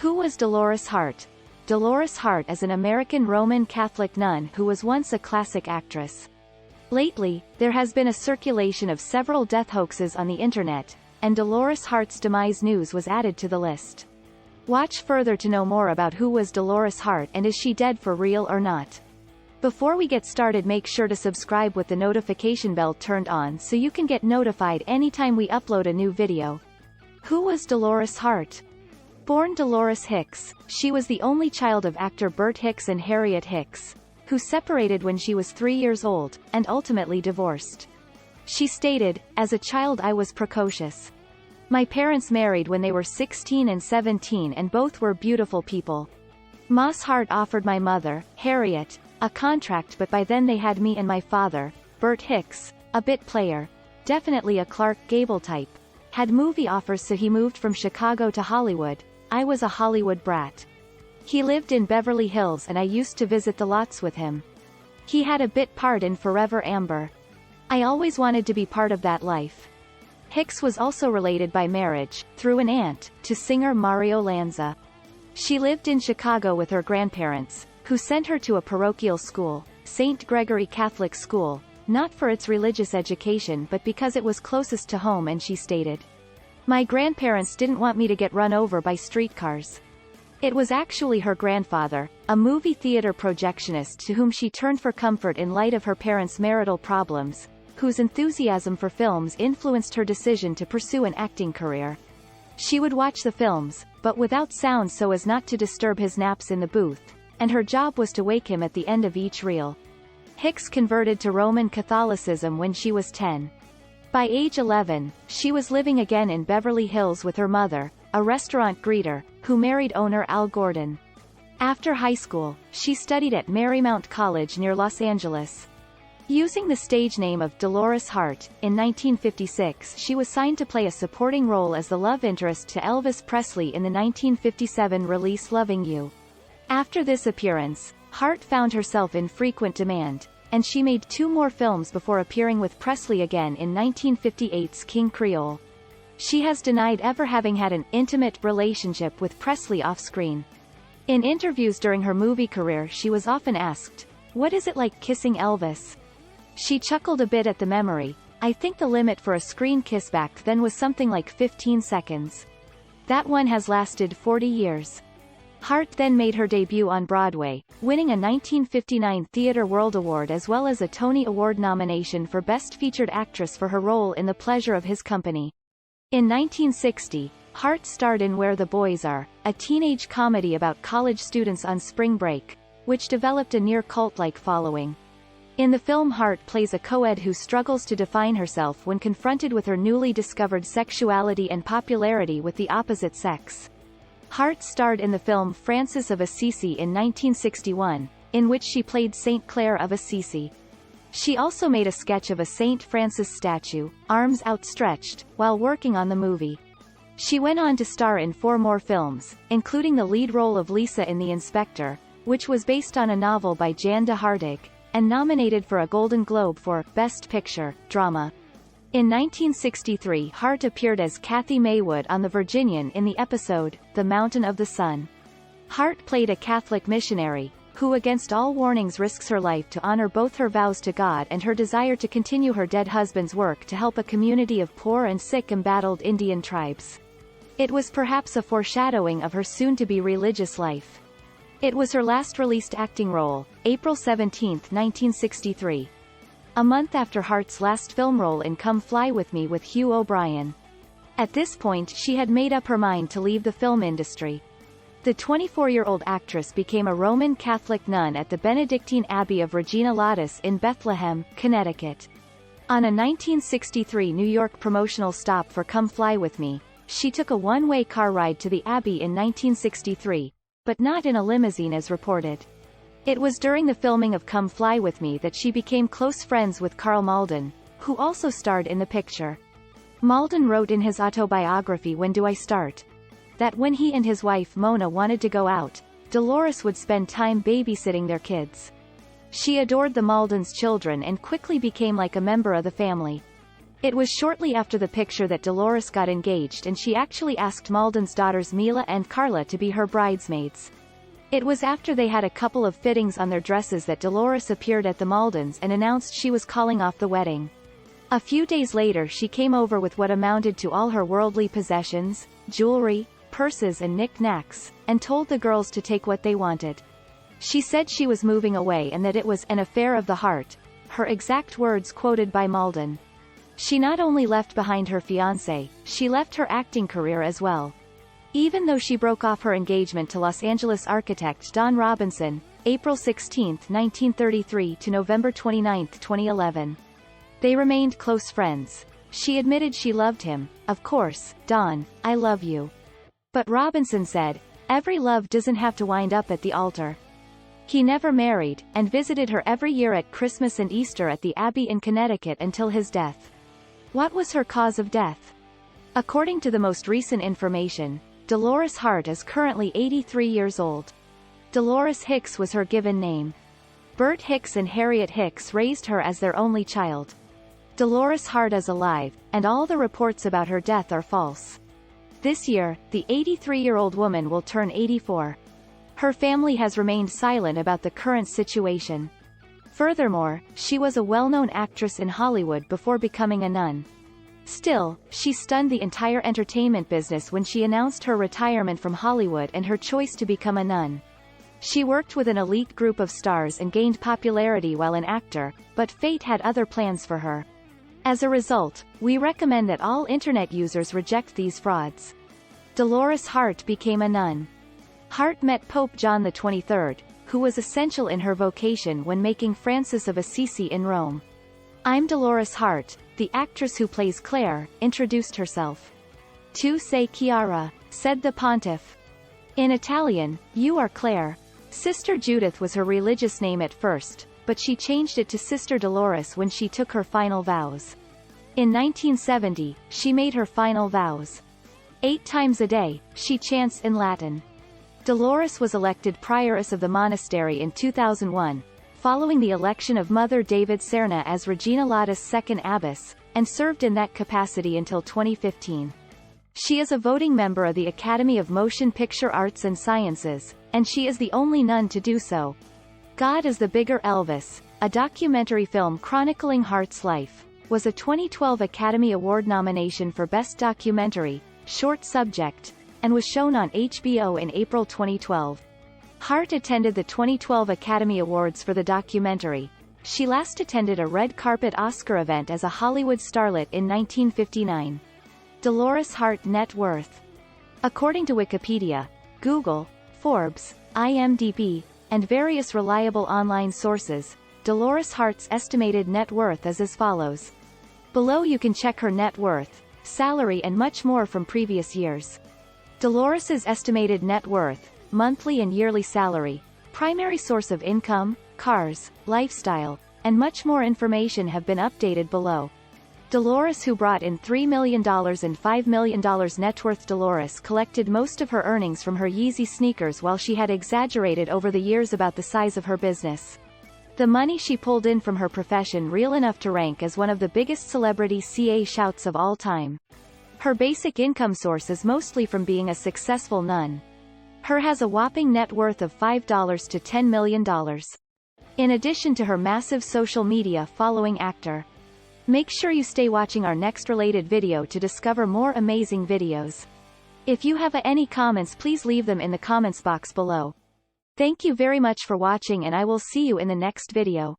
Who was Dolores Hart? Dolores Hart is an American Roman Catholic nun who was once a classic actress. Lately, there has been a circulation of several death hoaxes on the internet, and Dolores Hart's demise news was added to the list. Watch further to know more about who was Dolores Hart and is she dead for real or not. Before we get started, make sure to subscribe with the notification bell turned on so you can get notified anytime we upload a new video. Who was Dolores Hart? Born Dolores Hicks, she was the only child of actor Bert Hicks and Harriet Hicks, who separated when she was 3 years old, and ultimately divorced. She stated, "As a child I was precocious. My parents married when they were 16 and 17 and both were beautiful people. Moss Hart offered my mother, Harriet, a contract, but by then they had me and my father, Bert Hicks, a bit player, definitely a Clark Gable type, had movie offers, so he moved from Chicago to Hollywood. I was a Hollywood brat. He lived in Beverly Hills and I used to visit the lots with him. He had a bit part in Forever Amber. I always wanted to be part of that life." Hicks was also related by marriage, through an aunt, to singer Mario Lanza. She lived in Chicago with her grandparents, who sent her to a parochial school, St. Gregory Catholic School, not for its religious education but because it was closest to home, and she stated, "My grandparents didn't want me to get run over by streetcars." It was actually her grandfather, a movie theater projectionist to whom she turned for comfort in light of her parents' marital problems, whose enthusiasm for films influenced her decision to pursue an acting career. She would watch the films, but without sound so as not to disturb his naps in the booth, and her job was to wake him at the end of each reel. Hicks converted to Roman Catholicism when she was 10. By age 11, she was living again in Beverly Hills with her mother, a restaurant greeter, who married owner Al Gordon. After high school, she studied at Marymount College near Los Angeles. Using the stage name of Dolores Hart, in 1956 she was signed to play a supporting role as the love interest to Elvis Presley in the 1957 release Loving You. After this appearance, Hart found herself in frequent demand, and she made 2 more films before appearing with Presley again in 1958's King Creole. She has denied ever having had an intimate relationship with Presley off-screen. In interviews during her movie career she was often asked, "What is it like kissing Elvis?" She chuckled a bit at the memory. "I think the limit for a screen kiss back then was something like 15 seconds. That one has lasted 40 years. Hart then made her debut on Broadway, winning a 1959 Theatre World Award as well as a Tony Award nomination for Best Featured Actress for her role in The Pleasure of His Company. In 1960, Hart starred in Where the Boys Are, a teenage comedy about college students on spring break, which developed a near cult-like following. In the film, Hart plays a co-ed who struggles to define herself when confronted with her newly discovered sexuality and popularity with the opposite sex. Hart starred in the film Francis of Assisi in 1961, in which she played Saint Clare of Assisi. She also made a sketch of a Saint Francis statue, arms outstretched, while working on the movie. She went on to star in 4 more films, including the lead role of Lisa in The Inspector, which was based on a novel by Jan de Hardig, and nominated for a Golden Globe for Best Picture, Drama. In 1963, Hart appeared as Kathy Maywood on The Virginian in the episode, The Mountain of the Sun. Hart played a Catholic missionary, who against all warnings risks her life to honor both her vows to God and her desire to continue her dead husband's work to help a community of poor and sick embattled Indian tribes. It was perhaps a foreshadowing of her soon-to-be religious life. It was her last released acting role, April 17, 1963. A month after Hart's last film role in Come Fly With Me with Hugh O'Brian. At this point she had made up her mind to leave the film industry. The 24-year-old actress became a Roman Catholic nun at the Benedictine Abbey of Regina Latis in Bethlehem, Connecticut. On a 1963 New York promotional stop for Come Fly With Me, she took a one-way car ride to the Abbey in 1963, but not in a limousine as reported. It was during the filming of Come Fly With Me that she became close friends with Karl Malden, who also starred in the picture. Malden wrote in his autobiography When Do I Start? That when he and his wife Mona wanted to go out, Dolores would spend time babysitting their kids. She adored the Maldens' children and quickly became like a member of the family. It was shortly after the picture that Dolores got engaged, and she actually asked Malden's daughters Mila and Carla to be her bridesmaids. It was after they had a couple of fittings on their dresses that Dolores appeared at the Maldens and announced she was calling off the wedding. A few days later she came over with what amounted to all her worldly possessions, jewelry, purses and knick-knacks, and told the girls to take what they wanted. She said she was moving away and that it was an affair of the heart, her exact words quoted by Malden. She not only left behind her fiancé, she left her acting career as well. Even though she broke off her engagement to Los Angeles architect Don Robinson, April 16, 1933 to November 29, 2011. They remained close friends. She admitted she loved him. "Of course, Don, I love you." But Robinson said, "Every love doesn't have to wind up at the altar." He never married, and visited her every year at Christmas and Easter at the Abbey in Connecticut until his death. What was her cause of death? According to the most recent information, Dolores Hart is currently 83 years old. Dolores Hicks was her given name. Bert Hicks and Harriet Hicks raised her as their only child. Dolores Hart is alive, and all the reports about her death are false. This year, the 83-year-old woman will turn 84. Her family has remained silent about the current situation. Furthermore, she was a well-known actress in Hollywood before becoming a nun. Still, she stunned the entire entertainment business when she announced her retirement from Hollywood and her choice to become a nun. She worked with an elite group of stars and gained popularity while an actor, but fate had other plans for her. As a result, we recommend that all internet users reject these frauds. Dolores Hart became a nun. Hart met Pope John XXIII, who was essential in her vocation when making Francis of Assisi in Rome. "I'm Dolores Hart," the actress who plays Claire, introduced herself. "Tu sei Chiara," said the pontiff. In Italian, "You are Claire." Sister Judith was her religious name at first, but she changed it to Sister Dolores when she took her final vows. In 1970, she made her final vows. 8 times a day, she chants in Latin. Dolores was elected prioress of the monastery in 2001, following the election of Mother David Serna as Regina Lata's second abbess, and served in that capacity until 2015. She is a voting member of the Academy of Motion Picture Arts and Sciences, and she is the only nun to do so. God is the Bigger Elvis, a documentary film chronicling Hart's life, was a 2012 Academy Award nomination for Best Documentary, Short Subject, and was shown on HBO in April 2012. Hart attended the 2012 Academy Awards for the documentary. She last attended a red carpet Oscar event as a Hollywood starlet in 1959. Dolores Hart net worth. According to Wikipedia, Google, Forbes, IMDb, and various reliable online sources, Dolores Hart's estimated net worth is as follows. Below you can check her net worth, salary and much more from previous years. Dolores's estimated net worth, monthly and yearly salary, primary source of income, cars, lifestyle, and much more information have been updated below. Dolores, who brought in $3 million and $5 million net worth. Dolores collected most of her earnings from her Yeezy sneakers, while she had exaggerated over the years about the size of her business. The money she pulled in from her profession real enough to rank as one of the biggest celebrity CA shouts of all time. Her basic income source is mostly from being a successful nun. Her has a whopping net worth of $5 to $10 million. In addition to her massive social media following actor. Make sure you stay watching our next related video to discover more amazing videos. If you have any comments, please leave them in the comments box below. Thank you very much for watching, and I will see you in the next video.